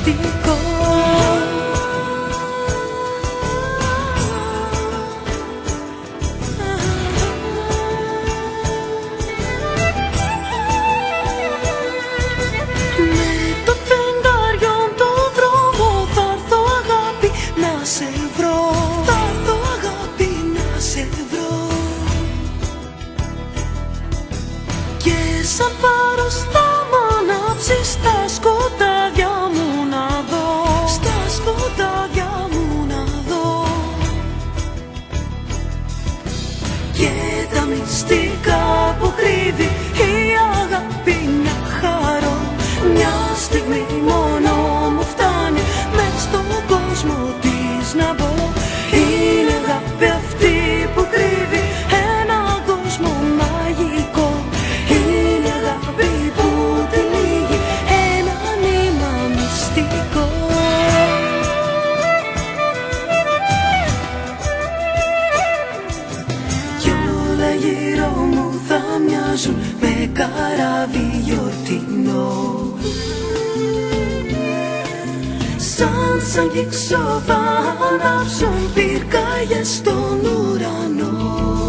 μυστικό. Με το φεγγάριον το δρόμο θα έρθω αγάπη να σε βρω. Θα έρθω αγάπη να σε βρω. Και σαν φάρος θα μ' ανάψεις στα σκοτάδια μου να δω. Στα σκοτάδια μου να δω. Και τα μυστικά που κρύβει η αγάπη να χαρώ. Μια στιγμή μόνο μου φτάνει μες στον κόσμο της να μπω. Είναι αγάπη αυτή που κρύβει ένα κόσμο μαγικό. Είναι αγάπη που τυλίγει ένα νήμα μυστικό. Κι όλα γύρω μου θα μοιάζουν με καράβι γιορτινό. Σαν κύξω θα ανάψουν πυρκάγιες στον ουρανό.